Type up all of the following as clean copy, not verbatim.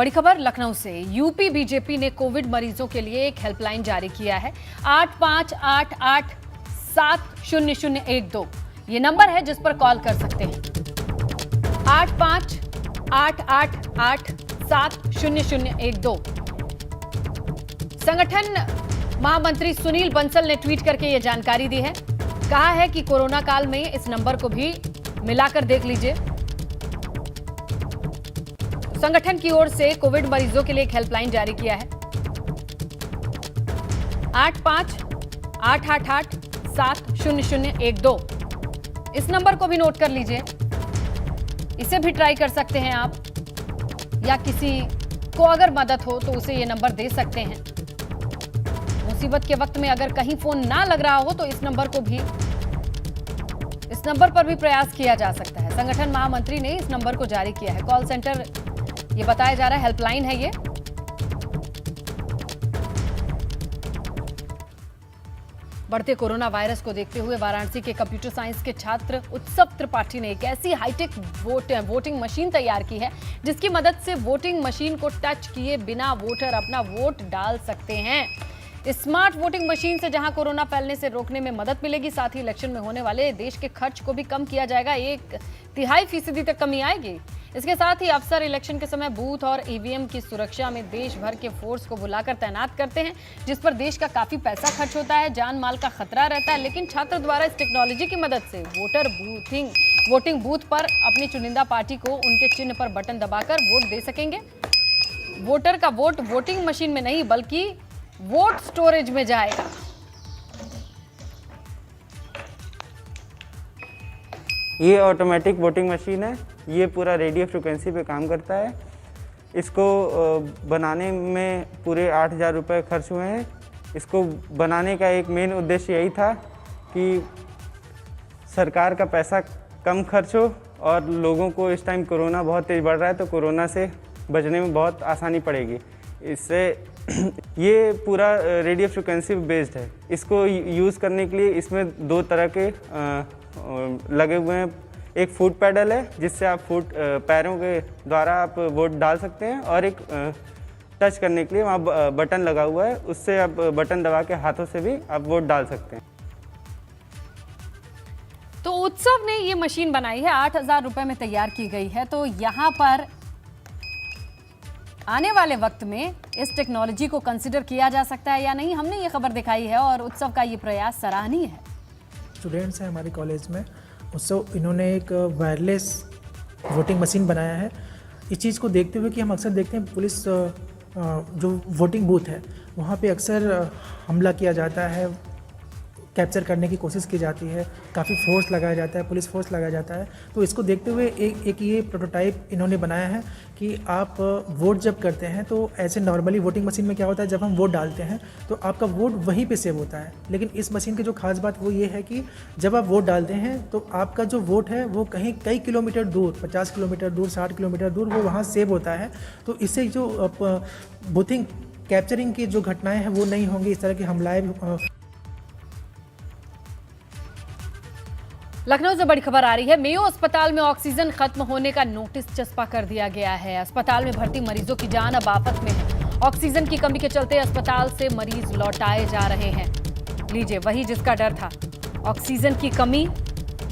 बड़ी खबर लखनऊ से। यूपी बीजेपी ने कोविड मरीजों के लिए एक हेल्पलाइन जारी किया है। 8588700012 ये नंबर है जिस पर कॉल कर सकते हैं। 8588870012। संगठन महामंत्री सुनील बंसल ने ट्वीट करके ये जानकारी दी है। कहा है कि कोरोना काल में इस नंबर को भी मिलाकर देख लीजिए। संगठन की ओर से कोविड मरीजों के लिए एक हेल्पलाइन जारी किया है। 8588870012। इस नंबर को भी नोट कर लीजिए। इसे भी ट्राई कर सकते हैं आप, या किसी को अगर मदद हो तो उसे ये नंबर दे सकते हैं। मुसीबत के वक्त में अगर कहीं फोन ना लग रहा हो तो इस नंबर पर भी प्रयास किया जा सकता है। संगठन महामंत्री ने इस नंबर को जारी किया है। कॉल सेंटर ये बताया जा रहा है, हेल्पलाइन है ये। बढ़ते कोरोना वायरस को देखते हुए वाराणसी के कंप्यूटर साइंस के छात्र उत्सव त्रिपाठी ने एक ऐसी हाईटेक वोटिंग मशीन तैयार की है जिसकी मदद से वोटिंग मशीन को टच किए बिना वोटर अपना वोट डाल सकते हैं। स्मार्ट वोटिंग मशीन से जहां कोरोना फैलने से रोकने में मदद मिलेगी, साथ ही इलेक्शन में होने वाले देश के खर्च को भी कम किया जाएगा। 1/3% तक कमी आएगी। इसके साथ ही अफसर इलेक्शन के समय बूथ और ईवीएम की सुरक्षा में देश भर के फोर्स को बुलाकर तैनात करते हैं, जिस पर देश का काफी पैसा खर्च होता है, जान माल का खतरा रहता है। लेकिन छात्र द्वारा इस टेक्नोलॉजी की मदद से वोटिंग बूथ पर अपनी चुनिंदा पार्टी को उनके चिन्ह पर बटन दबाकर वोट दे सकेंगे। वोटर का वोट वोटिंग मशीन में नहीं बल्कि वोट स्टोरेज में जाएगा। ये ऑटोमेटिक वोटिंग मशीन है। ये पूरा रेडियो फ्रिक्वेंसी पे काम करता है। इसको बनाने में पूरे 8,000 रुपये खर्च हुए हैं। इसको बनाने का एक मेन उद्देश्य यही था कि सरकार का पैसा कम खर्च हो और लोगों को इस टाइम कोरोना बहुत तेज़ बढ़ रहा है तो कोरोना से बचने में बहुत आसानी पड़ेगी। इससे ये पूरा रेडियो फ्रिक्वेंसी बेस्ड है। इसको यूज़ करने के लिए इसमें 2 तरह के लगे हुए हैं। एक फुट पैडल है जिससे आप पैरों के द्वारा आप वोट डाल सकते हैं, और एक टच करने के लिए वहाँ बटन लगा हुआ है, उससे आप बटन दबा के हाथों से भी आप वोट डाल सकते हैं। तो उत्सव ने ये मशीन बनाई है, 8,000 रुपए में तैयार की गई है। तो यहाँ पर आने वाले वक्त में इस टेक्नोलॉजी को कंसिडर किया जा सकता है या नहीं, हमने ये खबर दिखाई है और उत्सव का ये प्रयास सराहनीय है। स्टूडेंट्स हैं हमारे कॉलेज में, उत्सव इन्होंने एक वायरलेस वोटिंग मशीन बनाया है। इस चीज़ को देखते हुए कि हम अक्सर देखते हैं पुलिस जो वोटिंग बूथ है वहाँ पे अक्सर हमला किया जाता है, कैप्चर करने की कोशिश की जाती है, काफ़ी फोर्स लगाया जाता है, पुलिस फोर्स लगाया जाता है। तो इसको देखते हुए एक ये प्रोटोटाइप इन्होंने बनाया है कि आप वोट जब करते हैं तो ऐसे नॉर्मली वोटिंग मशीन में क्या होता है, जब हम वोट डालते हैं तो आपका वोट वहीं पे सेव होता है। लेकिन इस मशीन की जो खास बात वो ये है कि जब आप वोट डालते हैं तो आपका जो वोट है वो कहीं कई किलोमीटर दूर, 50 किलोमीटर दूर, 60 किलोमीटर दूर वो वहाँ सेव होता है। तो इससे जो बूथिंग कैप्चरिंग की जो घटनाएँ हैं वो नहीं होंगी, इस तरह की हमलाएँ। लखनऊ से बड़ी खबर आ रही है। मेयो अस्पताल में ऑक्सीजन खत्म होने का नोटिस चस्पा कर दिया गया है। अस्पताल में भर्ती मरीजों की जान अब आफत में है। ऑक्सीजन की कमी के चलते अस्पताल से मरीज लौटाए जा रहे हैं। लीजिए, वही जिसका डर था, ऑक्सीजन की कमी,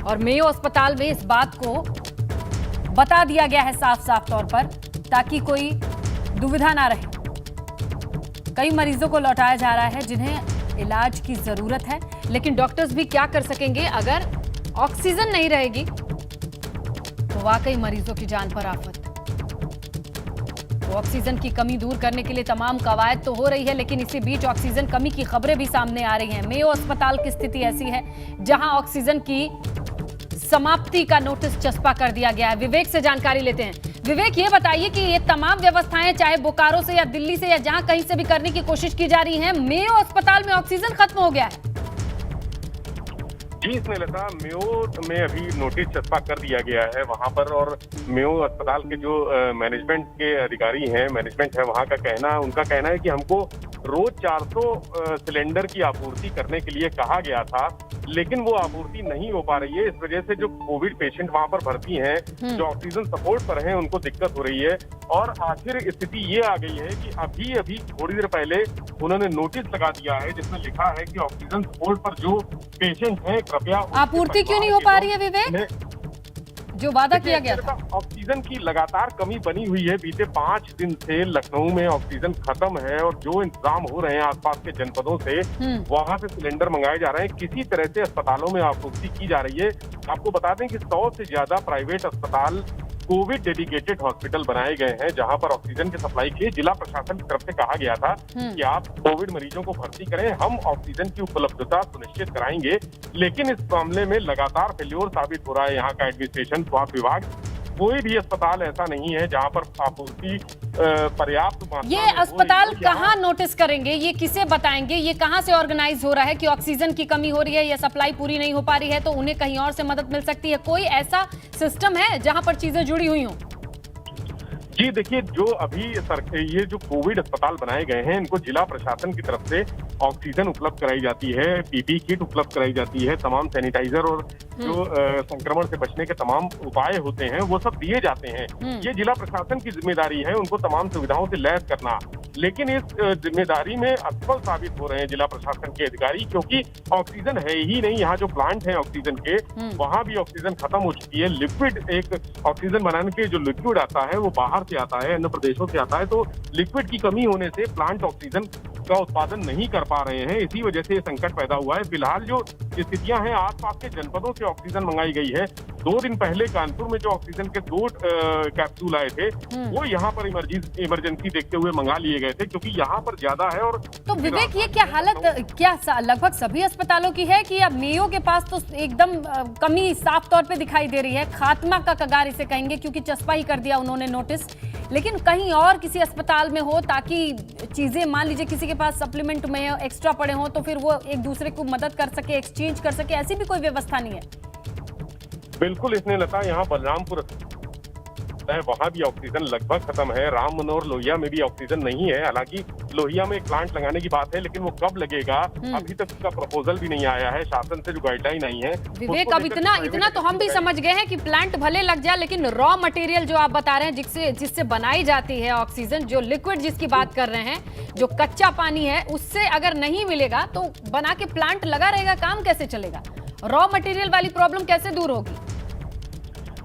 और मेयो अस्पताल में इस बात को बता दिया गया है साफ साफ तौर पर, ताकि कोई दुविधा ना रहे। कई मरीजों को लौटाया जा रहा है जिन्हें इलाज की जरूरत है, लेकिन डॉक्टर्स भी क्या कर सकेंगे अगर ऑक्सीजन नहीं रहेगी तो वाकई मरीजों की जान पर आफत। तो ऑक्सीजन की कमी दूर करने के लिए तमाम कवायद तो हो रही है, लेकिन इसी बीच ऑक्सीजन कमी की खबरें भी सामने आ रही हैं। मेयो अस्पताल की स्थिति ऐसी है जहां ऑक्सीजन की समाप्ति का नोटिस चस्पा कर दिया गया है। विवेक से जानकारी लेते हैं। विवेक, ये बताइए कि ये तमाम व्यवस्थाएं चाहे बोकारो से या दिल्ली से या जहां कहीं से भी करने की कोशिश की जा रही है, मेयो अस्पताल में ऑक्सीजन खत्म हो गया है। जी स्नेहलता, मेयो में अभी नोटिस चस्पा कर दिया गया है वहां पर, और मेयो अस्पताल के जो मैनेजमेंट के अधिकारी हैं, मैनेजमेंट है वहां का कहना, उनका कहना है कि हमको रोज 400 सिलेंडर की आपूर्ति करने के लिए कहा गया था, लेकिन वो आपूर्ति नहीं हो पा रही है। इस वजह से जो कोविड पेशेंट वहां पर भर्ती हैं, जो ऑक्सीजन सपोर्ट पर हैं, उनको दिक्कत हो रही है। और आखिर स्थिति ये आ गई है कि अभी अभी थोड़ी देर पहले उन्होंने नोटिस लगा दिया है जिसमें लिखा है कि ऑक्सीजन सपोर्ट पर जो पेशेंट हैं कृपया आपूर्ति क्यों नहीं हो पा रही है विवेक, जो वादा किया गया था? ऑक्सीजन की लगातार कमी बनी हुई है। बीते 5 दिन से लखनऊ में ऑक्सीजन खत्म है और जो इंतजाम हो रहे हैं आसपास के जनपदों से, वहां से सिलेंडर मंगाए जा रहे हैं। किसी तरह से अस्पतालों में आपूर्ति की जा रही है। आपको बता दें कि 100 से ज्यादा प्राइवेट अस्पताल कोविड डेडिकेटेड हॉस्पिटल बनाए गए हैं, जहां पर ऑक्सीजन की सप्लाई के लिए जिला प्रशासन की तरफ से कहा गया था कि आप कोविड मरीजों को भर्ती करें, हम ऑक्सीजन की उपलब्धता सुनिश्चित कराएंगे। लेकिन इस मामले में लगातार फेल्योर साबित हो रहा है यहाँ का एडमिनिस्ट्रेशन, स्वास्थ्य विभाग। कोई भी अस्पताल ऐसा नहीं है जहां पर आपूर्ति पर्याप्त मात्रा में ये अस्पताल कहाँ नोटिस करेंगे, ये किसे बताएंगे, ये कहाँ से ऑर्गेनाइज हो रहा है कि ऑक्सीजन की कमी हो रही है या सप्लाई पूरी नहीं हो पा रही है तो उन्हें कहीं और से मदद मिल सकती है? कोई ऐसा सिस्टम है जहां पर चीजें जुड़ी हुई हों? जी देखिए, जो अभी ये जो कोविड अस्पताल बनाए गए हैं, इनको जिला प्रशासन की तरफ से ऑक्सीजन उपलब्ध कराई जाती है, पीपी किट उपलब्ध कराई जाती है, तमाम सैनिटाइजर और जो संक्रमण से बचने के तमाम उपाय होते हैं वो सब दिए जाते हैं। ये जिला प्रशासन की जिम्मेदारी है उनको तमाम सुविधाओं से लैस करना। लेकिन इस जिम्मेदारी में असफल साबित हो रहे हैं जिला प्रशासन के अधिकारी, क्योंकि ऑक्सीजन है ही नहीं। यहाँ जो प्लांट है ऑक्सीजन के, वहां भी ऑक्सीजन खत्म हो चुकी है। लिक्विड एक ऑक्सीजन बनाने के जो लिक्विड आता है वो बाहर से आता है, अन्य प्रदेशों से आता है। तो लिक्विड की कमी होने से प्लांट ऑक्सीजन का उत्पादन नहीं कर पा रहे हैं, इसी वजह से ये संकट पैदा हुआ है। फिलहाल जो स्थितियां हैं, आसपास के जनपदों से ऑक्सीजन मंगाई गई है। 2 दिन पहले कानपुर में जो ऑक्सीजन के 2 कैप्सूल आए थे वो यहाँ पर इमरजेंसी देखते हुए मंगा लिए गए थे, क्योंकि यहाँ पर ज्यादा है। और तो विवेक, ये क्या हालत क्या लगभग सभी अस्पतालों की है कि अब मेयो के पास तो एकदम कमी साफ तौर पे दिखाई दे रही है, खात्मा का कगार इसे कहेंगे, क्योंकि चस्पा ही कर दिया उन्होंने नोटिस। लेकिन कहीं और किसी अस्पताल में हो ताकि चीजें, मान लीजिए किसी के पास सप्लीमेंट में एक्स्ट्रा पड़े हो तो फिर वो एक दूसरे को मदद कर सके, एक्सचेंज कर सके, ऐसी भी कोई व्यवस्था नहीं है? बिल्कुल इसने लता, यहाँ बलरामपुर है, वहाँ भी ऑक्सीजन लगभग खत्म है। राम मनोहर लोहिया में भी ऑक्सीजन नहीं है। हालांकि लोहिया में एक प्लांट लगाने की बात है, लेकिन वो कब लगेगा अभी तक उसका प्रपोजल भी नहीं आया है। शासन से जो गाइडलाइन आई है विवेक, अब इतना तो हम भी समझ गए हैं कि प्लांट भले लग जाए, लेकिन रॉ मटेरियल जो आप बता रहे हैं जिससे बनाई जाती है ऑक्सीजन, जो लिक्विड जिसकी बात कर रहे हैं, जो कच्चा पानी है, उससे अगर नहीं मिलेगा तो बना के प्लांट लगा रहेगा, काम कैसे चलेगा? रॉ मटेरियल वाली प्रॉब्लम कैसे दूर होगी?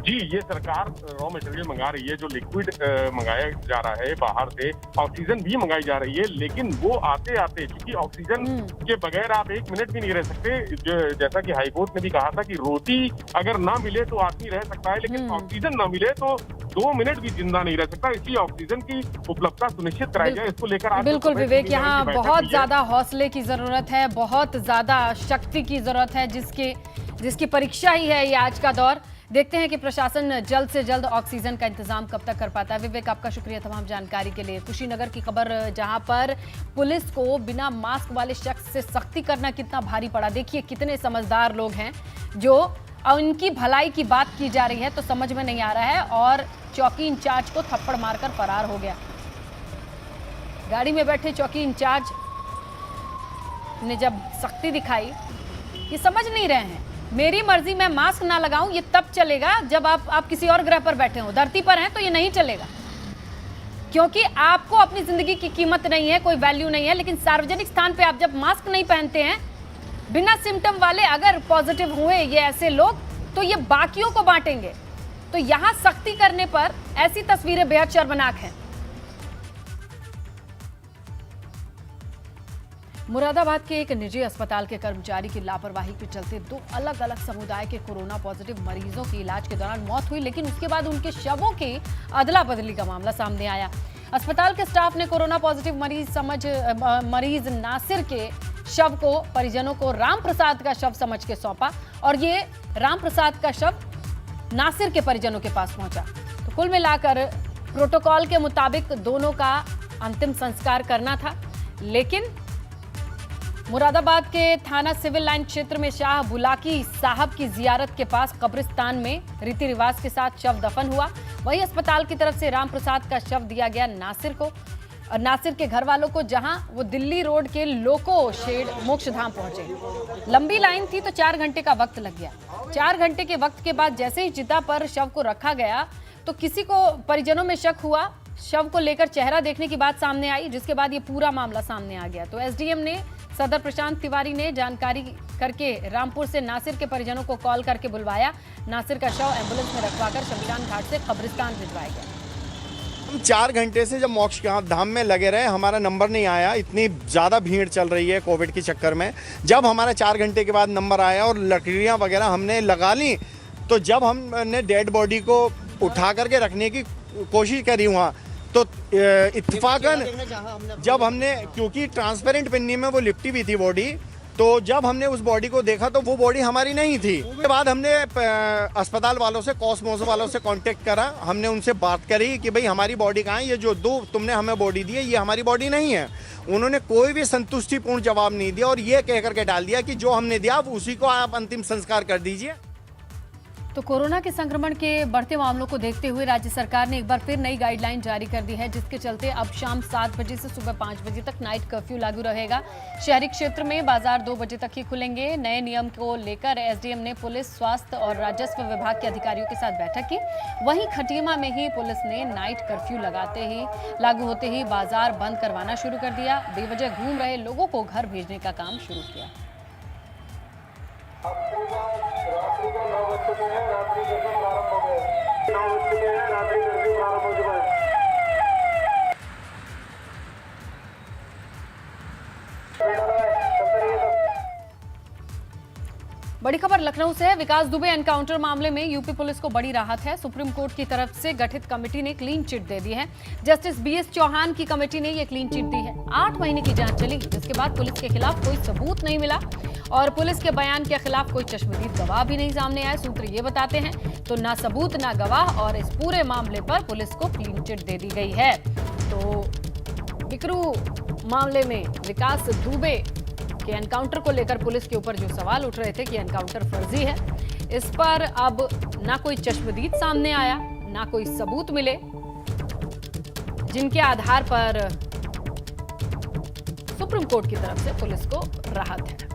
जी, ये सरकार रॉ मटेरियल मंगा रही है, जो लिक्विड मंगाया जा रहा है बाहर से, ऑक्सीजन भी मंगाई जा रही है। लेकिन वो आते आते, क्योंकि ऑक्सीजन के बगैर आप 1 मिनट भी नहीं रह सकते। जैसा कि हाईकोर्ट ने भी कहा था कि रोटी अगर ना मिले तो आदमी रह सकता है, लेकिन ऑक्सीजन ना मिले तो 2 मिनट भी जिंदा नहीं रह सकता। इसलिए ऑक्सीजन की उपलब्धता सुनिश्चित कराई जाए, इसको लेकर बिल्कुल विवेक, यहाँ बहुत ज्यादा हौसले की जरूरत है, बहुत ज्यादा शक्ति की जरूरत है, जिसकी परीक्षा ही है ये आज का दौर। देखते हैं कि प्रशासन जल्द से जल्द ऑक्सीजन का इंतजाम कब तक कर पाता है। विवेक, आपका शुक्रिया तमाम जानकारी के लिए। कुशीनगर की खबर, जहां पर पुलिस को बिना मास्क वाले शख्स से सख्ती करना कितना भारी पड़ा। देखिए कितने समझदार लोग हैं, जो उनकी भलाई की बात की जा रही है तो समझ में नहीं आ रहा है, और चौकी इंचार्ज को थप्पड़ मारकर फरार हो गया। गाड़ी में बैठे चौकी इंचार्ज ने जब सख्ती दिखाई, ये समझ नहीं रहे हैं, मेरी मर्जी मैं मास्क ना लगाऊं ये तब चलेगा जब आप किसी और ग्रह पर बैठे हो, धरती पर हैं तो ये नहीं चलेगा, क्योंकि आपको अपनी जिंदगी की कीमत नहीं है, कोई वैल्यू नहीं है। लेकिन सार्वजनिक स्थान पे आप जब मास्क नहीं पहनते हैं, बिना सिम्टम वाले अगर पॉजिटिव हुए ये ऐसे लोग, तो ये बाकियों को बांटेंगे। तो यहां सख्ती करने पर ऐसी तस्वीरें बेहद शर्मनाक हैं। मुरादाबाद के एक निजी अस्पताल के कर्मचारी की लापरवाही के चलते 2 अलग अलग समुदाय के कोरोना पॉजिटिव मरीजों की इलाज के दौरान मौत हुई, लेकिन उसके बाद उनके शवों की अदला बदली का मामला सामने आया। अस्पताल के स्टाफ ने कोरोना पॉजिटिव मरीज नासिर के शव को परिजनों को राम प्रसाद का शव समझ के सौंपा, और ये राम प्रसाद का शव नासिर के परिजनों के पास पहुंचा। तो कुल मिलाकर प्रोटोकॉल के मुताबिक दोनों का अंतिम संस्कार करना था, लेकिन मुरादाबाद के थाना सिविल लाइन क्षेत्र में शाह बुलाकी साहब की जियारत के पास कब्रिस्तान में रीति रिवाज के साथ शव दफन हुआ। वहीं अस्पताल की तरफ से राम प्रसाद का शव दिया गया नासिर को। और नासिर के घर वालों को, जहां वो दिल्ली रोड के लोको शेड मोक्षधाम पहुंचे। लंबी लाइन थी तो 4 घंटे का वक्त लग गया। 4 घंटे के वक्त के बाद जैसे ही चिता पर शव को रखा गया तो किसी को परिजनों में शक हुआ। शव को लेकर चेहरा देखने की बात सामने आई, जिसके बाद ये पूरा मामला सामने आ गया। तो एसडीएम ने सदर प्रशांत तिवारी ने जानकारी करके रामपुर से नासिर के परिजनों को कॉल करके बुलवाया। नासिर का शव एम्बुलेंस में रखवाकर शमशान घाट से कब्रिस्तान भिजवाया गया। हम 4 घंटे से जब मोक्ष धाम में लगे रहे, हमारा नंबर नहीं आया। इतनी ज़्यादा भीड़ चल रही है कोविड के चक्कर में। जब हमारा 4 घंटे के बाद नंबर आया और लकड़ियाँ वगैरह हमने लगा ली, तो जब हमने डेड बॉडी को उठा करके रखने की कोशिश करी वहाँ, तो इत्तेफाकन जब हमने, क्योंकि ट्रांसपेरेंट पन्नी में वो लिपटी भी थी बॉडी, तो जब हमने उस बॉडी को देखा तो वो बॉडी हमारी नहीं थी। उसके बाद हमने अस्पताल वालों से, कॉस्मोस वालों से कांटेक्ट करा। हमने उनसे बात करी कि भाई हमारी बॉडी कहाँ है, ये जो 2 तुमने हमें बॉडी दी है ये हमारी बॉडी नहीं है। उन्होंने कोई भी संतुष्टिपूर्ण जवाब नहीं दिया और ये कह करके डाल दिया कि जो हमने दिया उसी को आप अंतिम संस्कार कर दीजिए। तो कोरोना के संक्रमण के बढ़ते मामलों को देखते हुए राज्य सरकार ने एक बार फिर नई गाइडलाइन जारी कर दी है, जिसके चलते अब शाम 7 बजे से सुबह 5 बजे तक नाइट कर्फ्यू लागू रहेगा। शहरी क्षेत्र में बाजार 2 बजे तक ही खुलेंगे। नए नियम को लेकर एसडीएम ने पुलिस, स्वास्थ्य और राजस्व विभाग के अधिकारियों के साथ बैठक की। वहीं खटीमा में ही पुलिस ने नाइट कर्फ्यू लागू होते ही बाजार बंद करवाना शुरू कर दिया। बेवजह घूम रहे लोगों को घर भेजने का काम शुरू किया। बड़ी खबर लखनऊ से है। विकास दुबे एनकाउंटर मामले में यूपी पुलिस को बड़ी राहत है। सुप्रीम कोर्ट की तरफ से गठित कमेटी ने क्लीन चिट दे दी है। जस्टिस बीएस चौहान की कमेटी ने यह क्लीन चिट दी है। 8 महीने की जांच चली, जिसके बाद पुलिस के खिलाफ कोई सबूत नहीं मिला और पुलिस के बयान के खिलाफ कोई चश्मदीद गवाह भी नहीं सामने आए। सूत्र ये बताते हैं, तो ना सबूत ना गवाह, और इस पूरे मामले पर पुलिस को क्लीन चिट दे दी गई है। तो बिकरू मामले में विकास दुबे के एनकाउंटर को लेकर पुलिस के ऊपर जो सवाल उठ रहे थे कि एनकाउंटर फर्जी है, इस पर अब ना कोई चश्मदीद सामने आया, ना कोई सबूत मिले जिनके आधार पर सुप्रीम कोर्ट की तरफ से पुलिस को राहत है।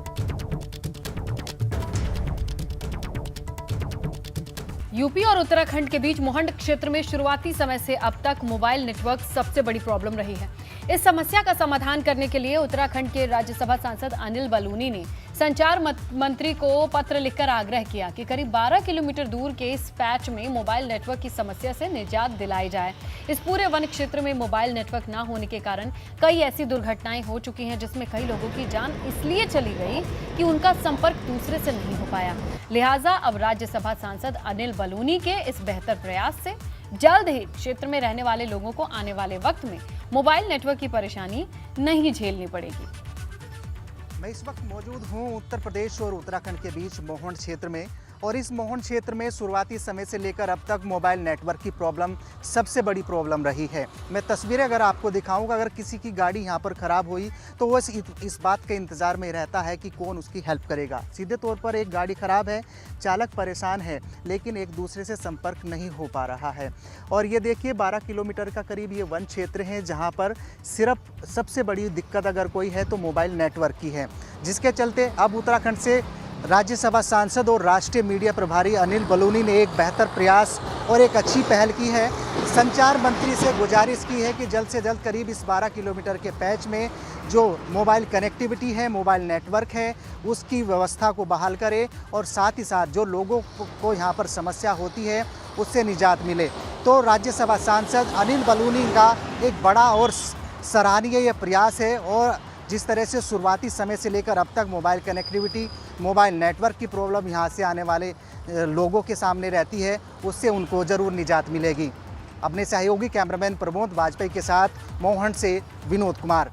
यूपी और उत्तराखंड के बीच मोहंड क्षेत्र में शुरुआती समय से अब तक मोबाइल नेटवर्क सबसे बड़ी प्रॉब्लम रही है। इस समस्या का समाधान करने के लिए उत्तराखंड के राज्यसभा सांसद अनिल बलूनी ने संचार मंत्री को पत्र लिखकर आग्रह किया कि करीब 12 किलोमीटर दूर के इस पैच में मोबाइल नेटवर्क की समस्या से निजात दिलाई जाए। इस पूरे वन क्षेत्र में मोबाइल नेटवर्क न होने के कारण कई ऐसी दुर्घटनाएं हो चुकी हैं, जिसमें कई लोगों की जान इसलिए चली गई कि उनका संपर्क दूसरे से नहीं हो पाया। लिहाजा अब राज्यसभा सांसद अनिल बलूनी के इस बेहतर प्रयास से जल्द ही क्षेत्र में रहने वाले लोगों को आने वाले वक्त में मोबाइल नेटवर्क की परेशानी नहीं झेलनी पड़ेगी। मैं इस वक्त मौजूद हूँ उत्तर प्रदेश और उत्तराखंड के बीच मोहंड क्षेत्र में, और इस मोहंड क्षेत्र में शुरुआती समय से लेकर अब तक मोबाइल नेटवर्क की प्रॉब्लम सबसे बड़ी प्रॉब्लम रही है। मैं तस्वीरें अगर आपको दिखाऊंगा, अगर किसी की गाड़ी यहाँ पर ख़राब हुई तो वो इस बात के इंतज़ार में रहता है कि कौन उसकी हेल्प करेगा। सीधे तौर पर एक गाड़ी ख़राब है, चालक परेशान है, लेकिन एक दूसरे से संपर्क नहीं हो पा रहा है। और ये देखिए 12 किलोमीटर का करीब ये वन क्षेत्र है, जहाँ पर सिर्फ सबसे बड़ी दिक्कत अगर कोई है तो मोबाइल नेटवर्क की है, जिसके चलते अब उत्तराखंड से राज्यसभा सांसद और राष्ट्रीय मीडिया प्रभारी अनिल बलूनी ने एक बेहतर प्रयास और एक अच्छी पहल की है। संचार मंत्री से गुजारिश की है कि जल्द से जल्द करीब इस 12 किलोमीटर के पैच में जो मोबाइल कनेक्टिविटी है, मोबाइल नेटवर्क है, उसकी व्यवस्था को बहाल करे और साथ ही साथ जो लोगों को यहाँ पर समस्या होती है उससे निजात मिले। तो राज्यसभा सांसद अनिल बलूनी का एक बड़ा और सराहनीय ये प्रयास है, और जिस तरह से शुरुआती समय से लेकर अब तक मोबाइल कनेक्टिविटी, मोबाइल नेटवर्क की प्रॉब्लम यहाँ से आने वाले लोगों के सामने रहती है, उससे उनको ज़रूर निजात मिलेगी। अपने सहयोगी कैमरामैन प्रमोद वाजपेयी के साथ मोहन से विनोद कुमार।